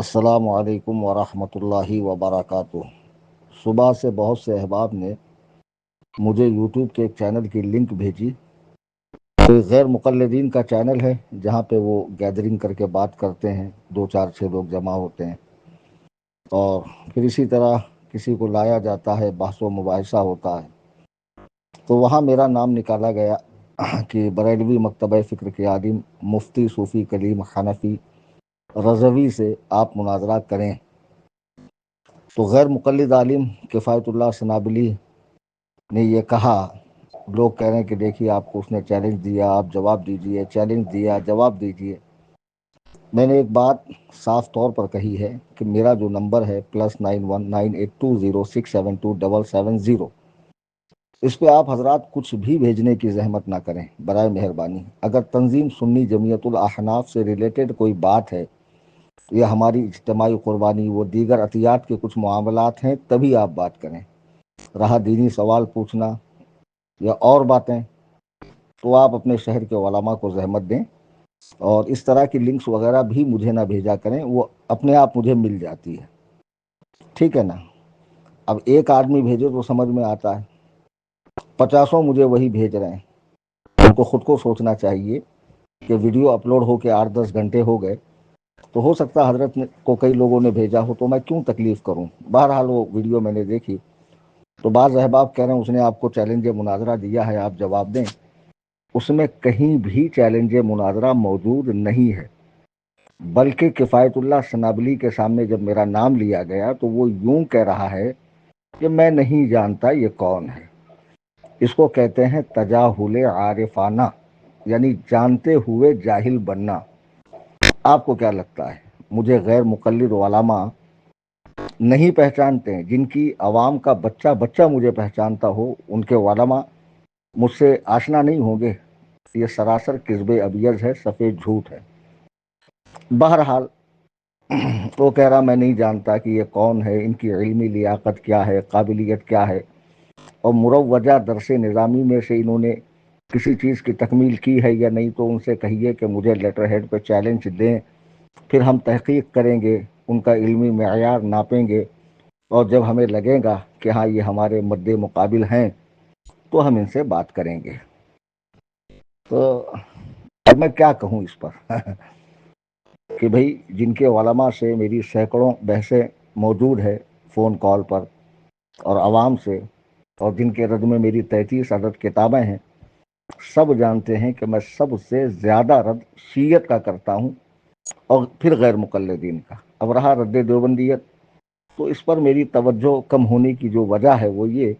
السلام علیکم ورحمۃ اللہ وبرکاتہ۔ صبح سے بہت سے احباب نے مجھے یوٹیوب کے ایک چینل کی لنک بھیجی۔ کوئی غیر مقلدین کا چینل ہے جہاں پہ وہ گیدرنگ کر کے بات کرتے ہیں، دو چار چھ لوگ جمع ہوتے ہیں اور پھر اسی طرح کسی کو لایا جاتا ہے، بحث و مباحثہ ہوتا ہے۔ تو وہاں میرا نام نکالا گیا کہ بریلوی مکتبہ فکر کے عالم مفتی صوفی کلیم حنفی رضوی سے آپ مناظرہ کریں۔ تو غیر مقلد عالم کفایت اللہ سنابلی نے یہ کہا، لوگ کہہ رہے ہیں کہ دیکھیے آپ کو اس نے چیلنج دیا، آپ جواب دیجئے، چیلنج دیا جواب دیجئے۔ میں نے ایک بات صاف طور پر کہی ہے کہ میرا جو نمبر ہے +919820672770، اس پہ آپ حضرات کچھ بھی بھیجنے کی زحمت نہ کریں برائے مہربانی۔ اگر تنظیم سنی جمعیت الاحناف سے ریلیٹڈ کوئی بات ہے، یہ ہماری اجتماعی قربانی، وہ دیگر عطیات کے کچھ معاملات ہیں، تبھی آپ بات کریں۔ رہا دینی سوال پوچھنا یا اور باتیں، تو آپ اپنے شہر کے علماء کو زحمت دیں، اور اس طرح کی لنکس وغیرہ بھی مجھے نہ بھیجا کریں، وہ اپنے آپ مجھے مل جاتی ہے، ٹھیک ہے نا۔ اب ایک آدمی بھیجے تو سمجھ میں آتا ہے، 50 مجھے وہی بھیج رہے ہیں۔ ان کو خود کو سوچنا چاہیے کہ ویڈیو اپلوڈ ہو کے 8-10 گھنٹے ہو گئے، تو ہو سکتا حضرت کو کئی لوگوں نے بھیجا ہو، تو میں کیوں تکلیف کروں۔ بہرحال وہ ویڈیو میں نے دیکھی، تو بعض احباب کہہ رہے ہیں اس نے آپ کو چیلنج مناظرہ دیا ہے، آپ جواب دیں۔ اس میں کہیں بھی چیلنج مناظرہ موجود نہیں ہے، بلکہ کفایت اللہ سنابلی کے سامنے جب میرا نام لیا گیا تو وہ یوں کہہ رہا ہے کہ میں نہیں جانتا یہ کون ہے۔ اس کو کہتے ہیں تجاہل عارفانہ، یعنی جانتے ہوئے جاہل بننا۔ آپ کو کیا لگتا ہے مجھے غیر مقلد علماء نہیں پہچانتے ہیں؟ جن کی عوام کا بچہ بچہ مجھے پہچانتا ہو، ان کے علماء مجھ سے آشنا نہیں ہوں گے؟ یہ سراسر کذب ابیض ہے، سفید جھوٹ ہے۔ بہرحال وہ کہہ رہا میں نہیں جانتا کہ یہ کون ہے، ان کی علمی لیاقت کیا ہے، قابلیت کیا ہے، اور مروجہ درس نظامی میں سے انہوں نے کسی چیز کی تکمیل کی ہے یا نہیں، تو ان سے کہیے کہ مجھے لیٹر ہیڈ پہ چیلنج دیں، پھر ہم تحقیق کریں گے، ان کا علمی معیار ناپیں گے، اور جب ہمیں لگے گا کہ ہاں یہ ہمارے مد مقابل ہیں تو ہم ان سے بات کریں گے۔ تو اب میں کیا کہوں اس پر کہ بھئی جن کے علماء سے میری سینکڑوں بحثیں موجود ہے فون کال پر اور عوام سے، اور جن کے رد میں میری 33 عدد کتابیں ہیں، سب جانتے ہیں کہ میں سب سے زیادہ رد شیعت کا کرتا ہوں اور پھر غیر مقلدین کا۔ اب رہا رد دیوبندیت، تو اس پر میری توجہ کم ہونے کی جو وجہ ہے وہ یہ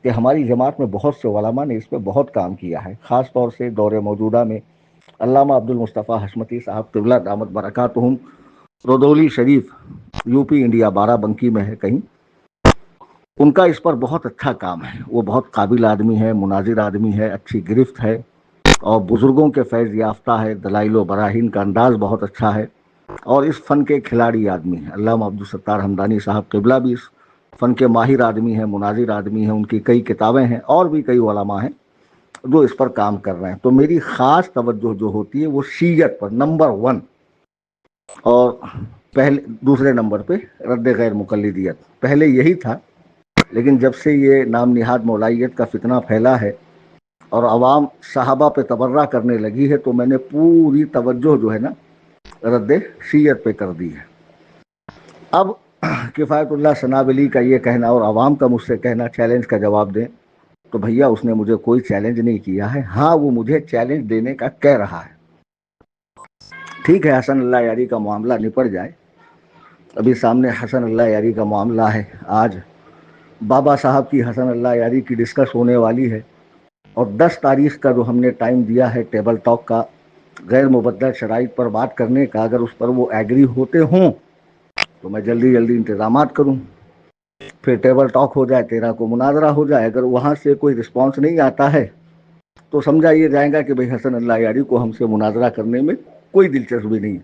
کہ ہماری جماعت میں بہت سے علماء نے اس پہ بہت کام کیا ہے، خاص طور سے دور موجودہ میں علامہ عبد المصطفیٰ حشمتی صاحب قبلہ دامت برکاتہم، رودولی شریف، یو پی انڈیا، بارہ بنکی میں ہے کہیں، ان کا اس پر بہت اچھا کام ہے۔ وہ بہت قابل آدمی ہے، مناظر آدمی ہے، اچھی گرفت ہے، اور بزرگوں کے فیض یافتہ ہے، دلائل و براہین کا انداز بہت اچھا ہے، اور اس فن کے کھلاڑی آدمی ہیں۔ علامہ عبدالستار حمدانی صاحب قبلہ بھی اس فن کے ماہر آدمی ہیں، مناظر آدمی ہیں، ان کی کئی کتابیں ہیں، اور بھی کئی علماء ہیں جو اس پر کام کر رہے ہیں۔ تو میری خاص توجہ جو ہوتی ہے وہ شیعت پر نمبر 1، اور پہلے دوسرے نمبر پہ رد غیر مقلدیت۔ پہلے یہی تھا، لیکن جب سے یہ نام نہاد مولائیت کا فتنہ پھیلا ہے اور عوام صحابہ پہ تبرہ کرنے لگی ہے، تو میں نے پوری توجہ جو ہے نا رد شیعت پہ کر دی ہے۔ اب کفایت اللہ سنابلی کا یہ کہنا اور عوام کا مجھ سے کہنا چیلنج کا جواب دیں، تو بھیا اس نے مجھے کوئی چیلنج نہیں کیا ہے، ہاں وہ مجھے چیلنج دینے کا کہہ رہا ہے۔ ٹھیک ہے، حسن اللہ یاری کا معاملہ نپٹ جائے، ابھی سامنے حسن اللہ یاری کا معاملہ ہے۔ آج بابا صاحب کی حسن اللہ یاری کی ڈسکس ہونے والی ہے، اور 10 تاریخ کا جو ہم نے ٹائم دیا ہے ٹیبل ٹاک کا، غیر مبدل شرائط پر بات کرنے کا، اگر اس پر وہ ایگری ہوتے ہوں تو میں جلدی جلدی انتظامات کروں، پھر ٹیبل ٹاک ہو جائے، 13 کو مناظرہ ہو جائے۔ اگر وہاں سے کوئی رسپانس نہیں آتا ہے تو سمجھا یہ جائے گا کہ بھئی حسن اللہ یاری کو ہم سے مناظرہ کرنے میں کوئی دلچسپی نہیں۔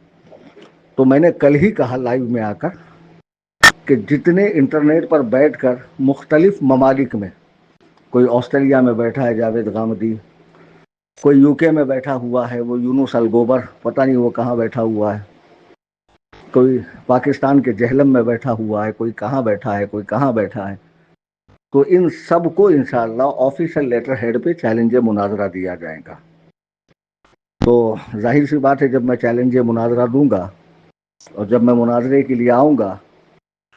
تو میں نے کل ہی کہا لائیو میں آ کر کہ جتنے انٹرنیٹ پر بیٹھ کر مختلف ممالک میں، کوئی آسٹریلیا میں بیٹھا ہے جاوید غامدی، کوئی یو کے میں بیٹھا ہوا ہے وہ یونس الگوبر، پتہ نہیں وہ کہاں بیٹھا ہوا ہے، کوئی پاکستان کے جہلم میں بیٹھا ہوا ہے، کوئی کہاں بیٹھا ہے، کوئی کہاں بیٹھا ہے. تو ان سب کو انشاءاللہ آفیشل لیٹر ہیڈ پہ چیلنج مناظرہ دیا جائے گا. تو ظاہر سی بات ہے جب میں چیلنج مناظرہ دوں گا اور جب میں مناظرے کے لیے آؤں گا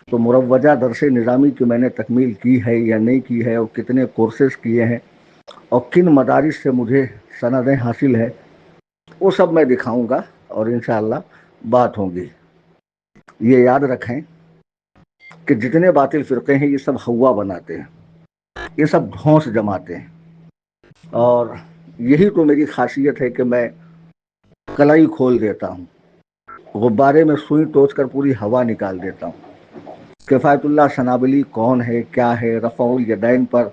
تو مروجہ درس نظامی کی میں نے تکمیل کی ہے یا نہیں کی ہے، اور کتنے کورسز کیے ہیں، اور کن مدارس سے مجھے سندیں حاصل ہے، وہ سب میں دکھاؤں گا اور انشاءاللہ بات ہوگی. یہ یاد رکھیں کہ جتنے باطل فرقے ہیں یہ سب ہوا بناتے ہیں، یہ سب ڈھونس جماتے ہیں، اور یہی تو میری خاصیت ہے کہ میں کلائی کھول دیتا ہوں، غبارے میں سوئی ٹوچ کر پوری ہوا نکال دیتا ہوں. کفایت اللہ سنابلی کون ہے، کیا ہے، رفع الیدین پر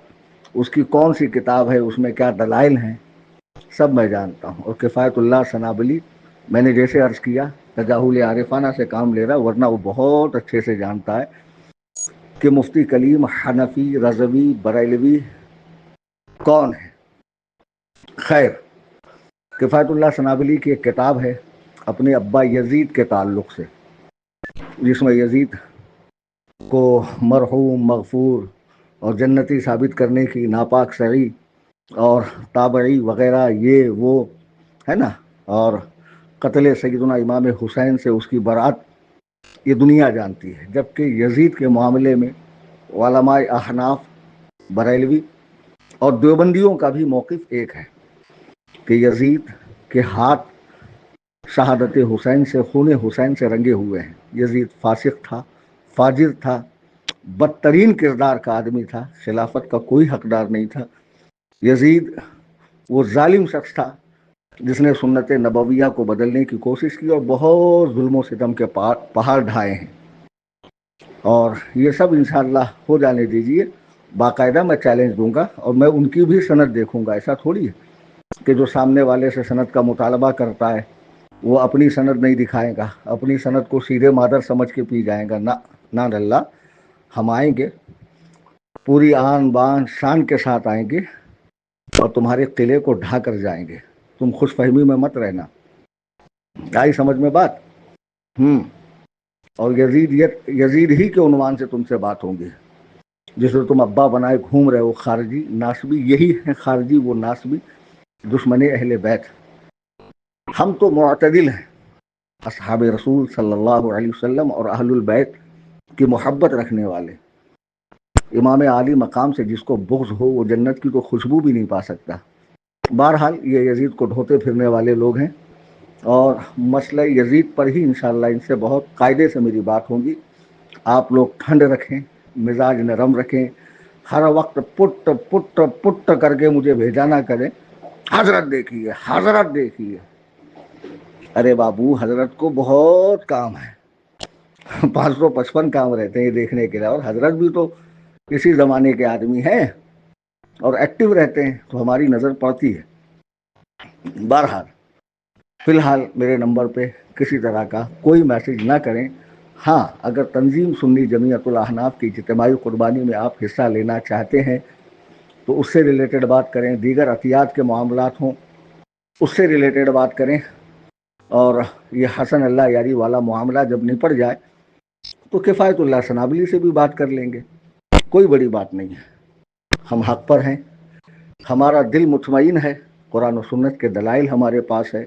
اس کی کون سی کتاب ہے، اس میں کیا دلائل ہیں، سب میں جانتا ہوں. اور کفایت اللہ سنابلی میں نے جیسے عرض کیا تجاہل عارفانہ سے کام لے رہا، ورنہ وہ بہت اچھے سے جانتا ہے کہ مفتی کلیم حنفی رضوی بریلوی کون ہے. خیر، کفایت اللہ سنابلی کی ایک کتاب ہے اپنے ابا یزید کے تعلق سے، جس میں یزید کو مرحوم، مغفور اور جنتی ثابت کرنے کی ناپاک سعی اور تابعی وغیرہ یہ وہ ہے نا، اور قتل سیدنا امام حسین سے اس کی برات یہ دنیا جانتی ہے. جبکہ یزید کے معاملے میں علماء احناف، بریلوی اور دیوبندیوں کا بھی موقف ایک ہے کہ یزید کے ہاتھ شہادت حسین سے، خون حسین سے رنگے ہوئے ہیں. یزید فاسق تھا، فاجر تھا، بدترین کردار کا آدمی تھا، خلافت کا کوئی حقدار نہیں تھا. یزید وہ ظالم شخص تھا جس نے سنت نبویہ کو بدلنے کی کوشش کی اور بہت ظلم و ستم کے پہاڑ ڈھائے ہیں. اور یہ سب انشاءاللہ ہو جانے دیجئے، باقاعدہ میں چیلنج دوں گا اور میں ان کی بھی سند دیکھوں گا. ایسا تھوڑی ہے کہ جو سامنے والے سے سند کا مطالبہ کرتا ہے وہ اپنی سند نہیں دکھائے گا، اپنی سند کو سیدھے مادر سمجھ کے پی جائے گا. نہ اللہ، ہم آئیں گے پوری آن بان شان کے ساتھ آئیں گے اور تمہارے قلعے کو ڈھا کر جائیں گے. تم خوش فہمی میں مت رہنا. آئی سمجھ میں بات؟ اور یزید ہی کے عنوان سے تم سے بات ہوں گی. جس کو تم ابا بنائے گھوم رہے ہو، خارجی ناسبی یہی ہے، خارجی وہ ناسبی دشمن اہل بیت. ہم تو معتدل ہیں، اصحاب رسول صلی اللہ علیہ وسلم اور اہل البیت کی محبت رکھنے والے. امام عالی مقام سے جس کو بغض ہو وہ جنت کی تو خوشبو بھی نہیں پا سکتا. بہرحال یہ یزید کو ڈھوتے پھرنے والے لوگ ہیں، اور مسئلہ یزید پر ہی انشاءاللہ ان سے بہت قاعدے سے میری بات ہوگی. آپ لوگ ٹھنڈ رکھیں، مزاج نرم رکھیں، ہر وقت پٹ پٹ پٹ کر کے مجھے بھیجا نہ کریں حضرت دیکھیے، حضرت دیکھیے. ارے بابو، حضرت کو بہت کام ہے، 555 کام رہتے ہیں دیکھنے کے لیے، اور حضرت بھی تو اسی زمانے کے آدمی ہیں اور ایکٹیو رہتے ہیں تو ہماری نظر پڑتی ہے. بہرحال فی الحال میرے نمبر پہ کسی طرح کا کوئی میسج نہ کریں. ہاں، اگر تنظیم سنی جمعیت الاحناف کی اجتماعی قربانی میں آپ حصہ لینا چاہتے ہیں تو اس سے ریلیٹڈ بات کریں، دیگر عطیات کے معاملات ہوں اس سے ریلیٹڈ بات کریں، اور یہ حسن اللہ یاری والا معاملہ جب نپٹ جائے تو کفایت اللہ سنابلی سے بھی بات کر لیں گے. کوئی بڑی بات نہیں ہے، ہم حق پر ہیں، ہمارا دل مطمئن ہے، قرآن و سنت کے دلائل ہمارے پاس ہے،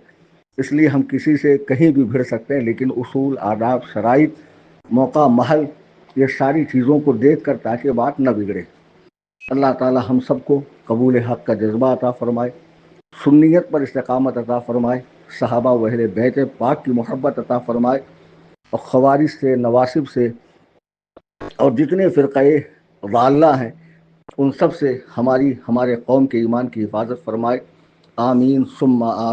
اس لیے ہم کسی سے کہیں بھی بھڑ سکتے ہیں. لیکن اصول، آداب، شرائط، موقع، محل، یہ ساری چیزوں کو دیکھ کر تاکہ بات نہ بگڑے. اللہ تعالی ہم سب کو قبول حق کا جذبہ عطا فرمائے، سنیت پر استقامت عطا فرمائے، صحابہ و اہل بیت پاک کی محبت عطا فرمائے، اور خوارج سے، نواسب سے اور جتنے فرقے ضالہ ہیں ان سب سے ہمارے قوم کے ایمان کی حفاظت فرمائے. آمین ثم آمین.